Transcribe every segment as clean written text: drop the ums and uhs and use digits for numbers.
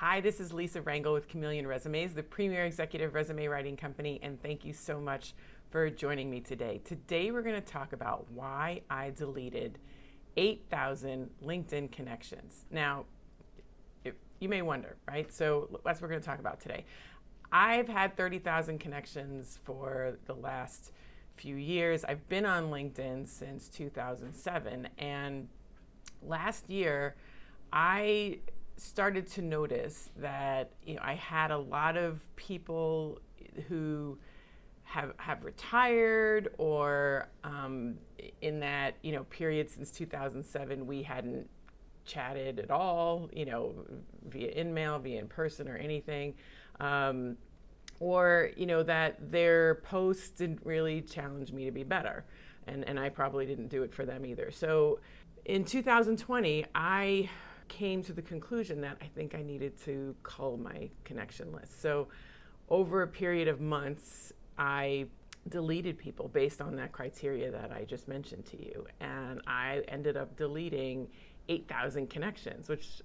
Hi, this is Lisa Rangel with Chameleon Resumes, the premier executive resume writing company, and thank you so much for joining me today. Today we're going to talk about why I deleted 8,000 LinkedIn connections. Now, you may wonder, right? So that's what we're going to talk about today. I've had 30,000 connections for the last few years. I've been on LinkedIn since 2007, and last year I started to notice that I had a lot of people who have retired, or in that period since 2007 we hadn't chatted at all, via email, via in person, or anything, or that their posts didn't really challenge me to be better, and I probably didn't do it for them either. So in 2020, I came to the conclusion that I think I needed to cull my connection list. So over a period of months, I deleted people based on that criteria that I just mentioned to you. And I ended up deleting 8,000 connections, which,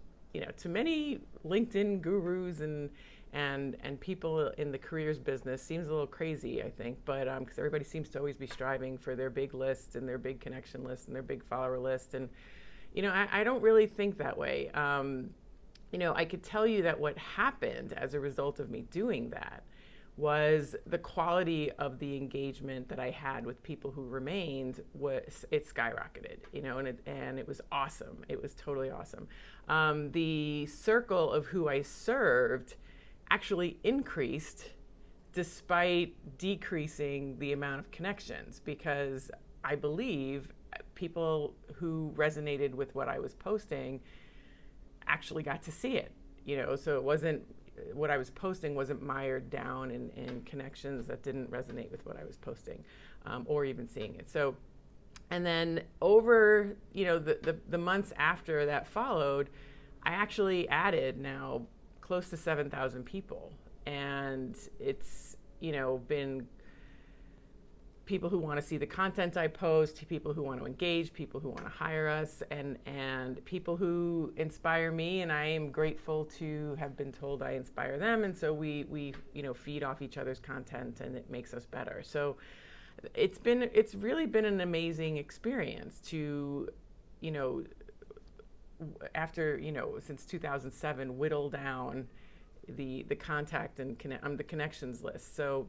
to many LinkedIn gurus and people in the careers business seems a little crazy, I think, but because everybody seems to always be striving for their big list and their big connection list and their big follower list. And I don't really think that way. I could tell you that what happened as a result of me doing that was the quality of the engagement that I had with people who remained it skyrocketed, and it was awesome. It was totally awesome. The circle of who I served actually increased despite decreasing the amount of connections, because I believe people who resonated with what I was posting actually got to see it, so it wasn't, what I was posting wasn't mired down in connections that didn't resonate with what I was posting, or even seeing it. So, and then over, the months after that followed, I actually added now close to 7,000 people. And it's, been people who want to see the content I post, people who want to engage, people who want to hire us, and people who inspire me, and I am grateful to have been told I inspire them. And so we feed off each other's content, and it makes us better. So it's really been an amazing experience to, after, since 2007, whittle down the contact and the connections list. So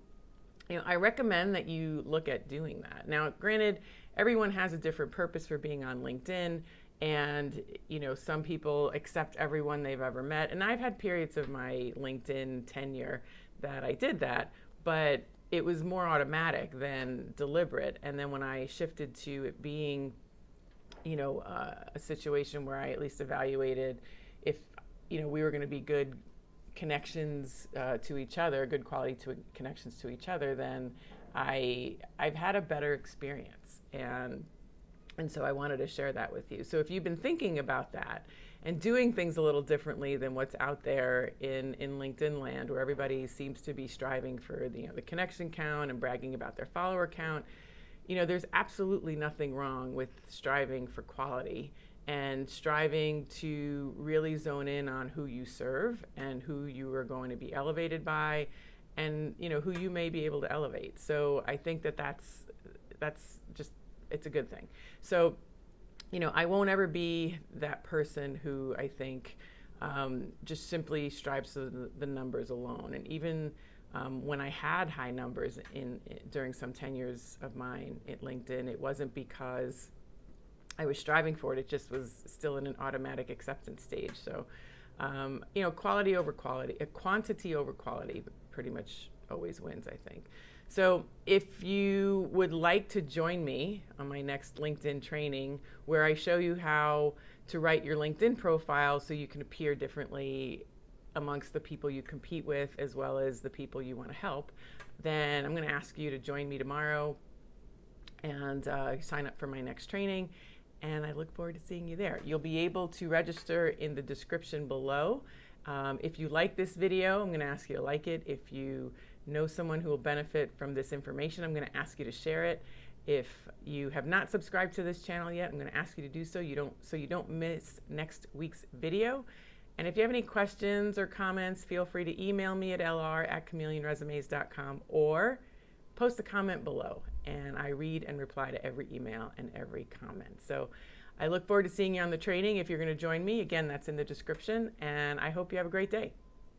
I recommend that you look at doing that. Now, granted, everyone has a different purpose for being on LinkedIn, and some people accept everyone they've ever met. And I've had periods of my LinkedIn tenure that I did that, but it was more automatic than deliberate. And then when I shifted to it being, a situation where I at least evaluated if we were going to be good connections to each other, good quality connections to each other, then I've had a better experience, and so I wanted to share that with you. So if you've been thinking about that and doing things a little differently than what's out there in LinkedIn land, where everybody seems to be striving for the connection count and bragging about their follower count, there's absolutely nothing wrong with striving for quality and striving to really zone in on who you serve and who you are going to be elevated by, and who you may be able to elevate. So I think that's just, it's a good thing. So I won't ever be that person who I think just simply strives for the numbers alone. And even when I had high numbers during some tenures of mine at LinkedIn, it wasn't because I was striving for it. It just was still in an automatic acceptance stage. So, quality over quality, quantity over quality pretty much always wins, I think. So if you would like to join me on my next LinkedIn training, where I show you how to write your LinkedIn profile so you can appear differently amongst the people you compete with, as well as the people you want to help, then I'm going to ask you to join me tomorrow and sign up for my next training. And I look forward to seeing you there. You'll be able to register in the description below. If you like this video, I'm going to ask you to like it. If you know someone who will benefit from this information, I'm going to ask you to share it. If you have not subscribed to this channel yet, I'm going to ask you to do so, so you don't miss next week's video. And if you have any questions or comments, feel free to email me at lr@chameleonresumes.com or post a comment below. And I read and reply to every email and every comment. So I look forward to seeing you on the training. If you're going to join me, again, that's in the description. And I hope you have a great day.